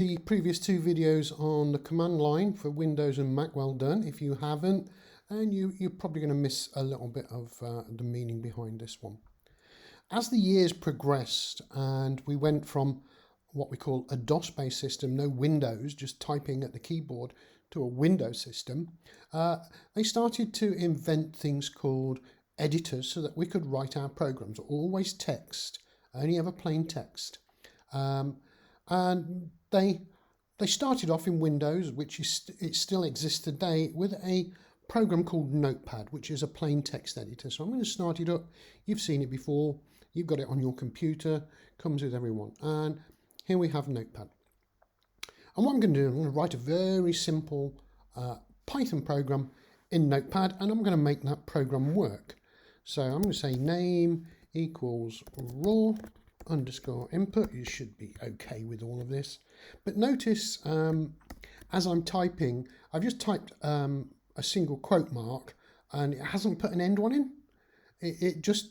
The previous two videos on the command line for Windows and Mac, well done. If you haven't, and you're probably going to miss a little bit of the meaning behind this one. As the years progressed and we went from what we call a DOS-based system, no Windows, just typing at the keyboard, to a Windows system, they started to invent things called editors so that we could write our programs, always text, only ever plain text. And they started off in Windows, which it still exists today, with a program called Notepad, which is a plain text editor. So I'm going to start it up. You've seen it before. You've got it on your computer. Comes with everyone. And here we have Notepad. And what I'm going to do, I'm going to write a very simple Python program in Notepad, and I'm going to make that program work. So I'm going to say name equals raw underscore input. You should be okay with all of this. But notice as I'm typing, I've just typed a single quote mark and it hasn't put an end one in. It just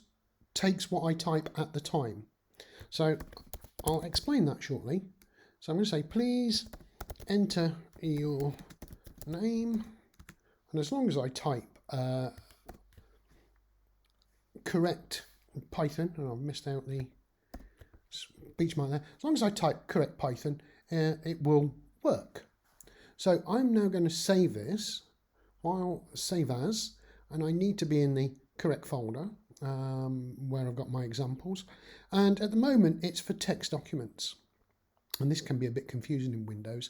takes what I type at the time. So I'll explain that shortly. So I'm going to say, please enter your name. And as long as I type correct Python, and I've missed out the speech mark there. As long as I type correct Python, it will work. So I'm now going to save this. I'll save as, and I need to be in the correct folder where I've got my examples. And at the moment, it's for text documents. And this can be a bit confusing in Windows.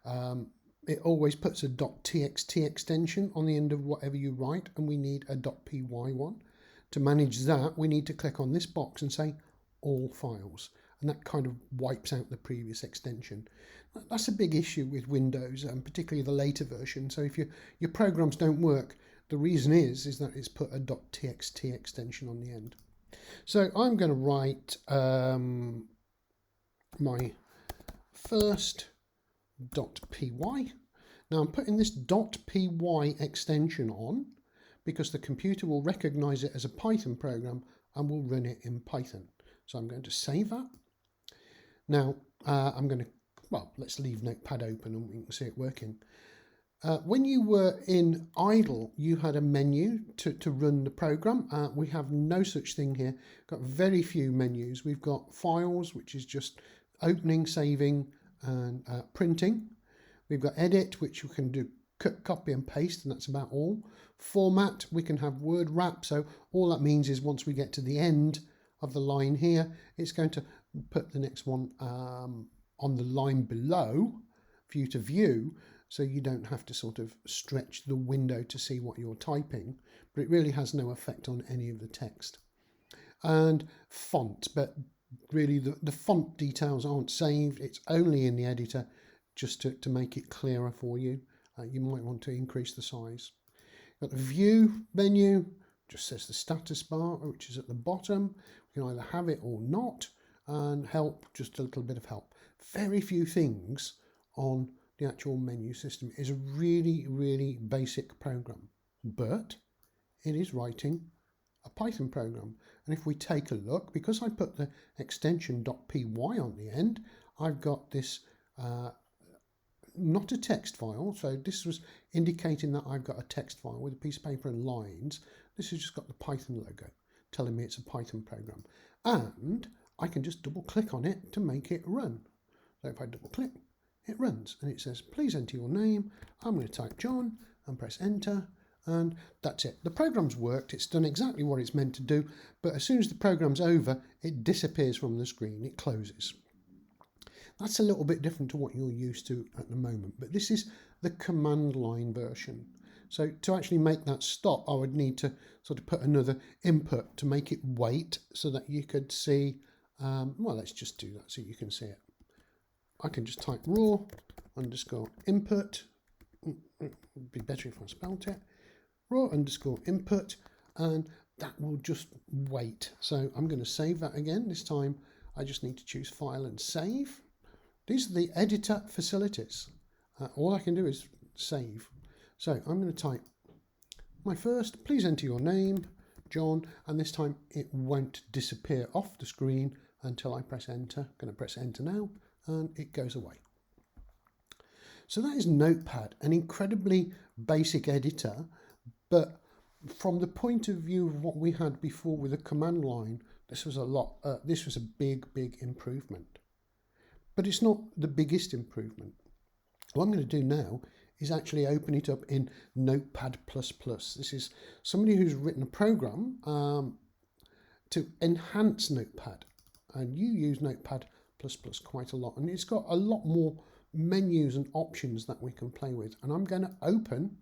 It always puts a .txt extension on the end of whatever you write, and we need a .py one. To manage that, we need to click on this box and say all files, and that kind of wipes out the previous extension. That's a big issue with Windows, and particularly the later version. So if your programs don't work, the reason is that it's put a .txt extension on the end. So I'm going to write my first .py. Now I'm putting this .py extension on because the computer will recognize it as a Python program and will run it in Python. So I'm going to save that. Now I'm going to, well, let's leave Notepad open and we can see it working. When you were in idle, you had a menu to run the program. We have no such thing here. Got very few menus. We've got files, which is just opening, saving, and printing. We've got edit, which you can do cut, copy and paste, and that's about all. Format, we can have word wrap. So all that means is once we get to the end of the line here, it's going to put the next one on the line below for you to view, so you don't have to sort of stretch the window to see what you're typing, but it really has no effect on any of the text. And font, but really the font details aren't saved. It's only in the editor just to make it clearer for you. You might want to increase the size. Got the view menu, just says the status bar, which is at the bottom. We can either have it or not, and help, just a little bit of help. Very few things on the actual menu system. It is a really, really basic program, but it is writing a Python program. And if we take a look, because I put the extension .py on the end, I've got this not a text file. So this was indicating that I've got a text file with a piece of paper and lines. This has just got the Python logo telling me it's a Python program. And I can just double click on it to make it run. So if I double click, it runs and it says, please enter your name. I'm going to type John and press enter. And that's it. The program's worked. It's done exactly what it's meant to do. But as soon as the program's over, it disappears from the screen. It closes. That's a little bit different to what you're used to at the moment. But this is the command line version. So to actually make that stop, I would need to sort of put another input to make it wait so that you could see. Well, let's just do that so you can see it. I can just type raw underscore input. It would be better if I spelt it. Raw underscore input, and that will just wait. So I'm going to save that again. This time I just need to choose file and save. These are the editor facilities. All I can do is save. So I'm going to type my first, please enter your name, John, and this time it won't disappear off the screen until I press enter. I'm going to press enter now, and it goes away. So that is Notepad, an incredibly basic editor, but from the point of view of what we had before with the command line, this was a big improvement. But it's not the biggest improvement. What I'm going to do now is actually open it up in Notepad++. This is somebody who's written a program to enhance Notepad, and you use Notepad++ quite a lot, and it's got a lot more menus and options that we can play with. And I'm going to open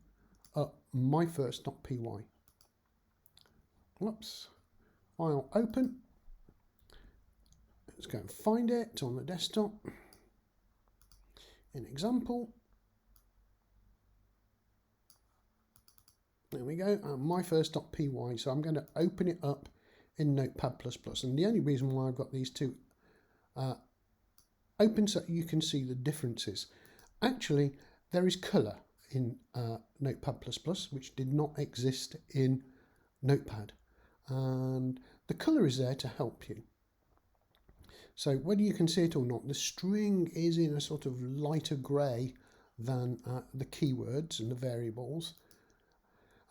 up my first.py. Whoops, file open. Let's go and find it on the desktop. In example, there we go, my first.py. So I'm going to open it up in Notepad++. And the only reason why I've got these two open so you can see the differences. Actually, there is colour in Notepad++, which did not exist in Notepad. And the colour is there to help you. So whether you can see it or not, the string is in a sort of lighter grey than the keywords and the variables.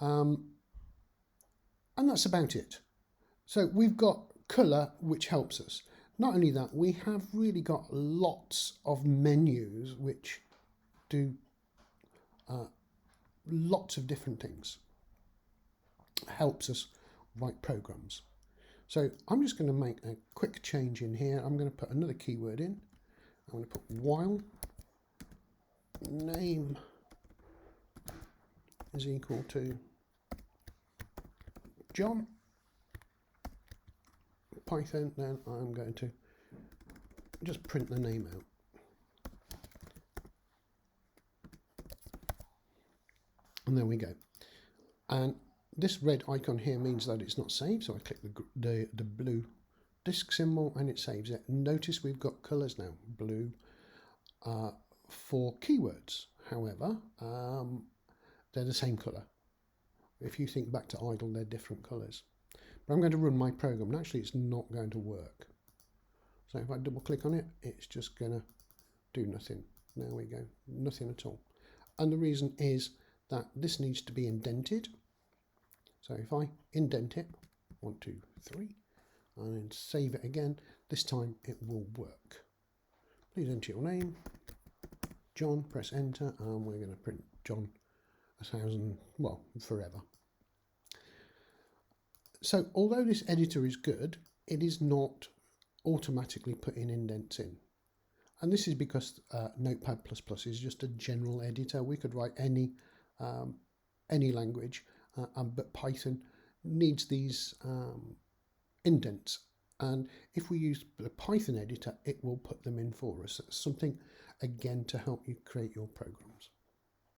And that's about it. So we've got colour, which helps us. Not only that, we have really got lots of menus which do lots of different things. Helps us write programs. So I'm just going to make a quick change in here. I'm going to put another keyword in. I'm going to put while name is equal to John Python. Then I'm going to just print the name out. And there we go. And this red icon here means that it's not saved, so I click the blue disk symbol and it saves it. Notice we've got colours now, blue for keywords. However, they're the same colour. If you think back to idle, they're different colours. But I'm going to run my program, and actually it's not going to work. So if I double click on it, it's just going to do nothing. There we go, nothing at all. And the reason is that this needs to be indented. So if I indent it, 1, 2, 3, and then save it again, this time it will work. Please enter your name, John, press enter, and we're going to print John 1000, well, forever. So although this editor is good, it is not automatically putting indents in. And this is because Notepad++ is just a general editor. We could write any language. But Python needs these indents, and if we use the Python editor, it will put them in for us. It's something, again, to help you create your programs.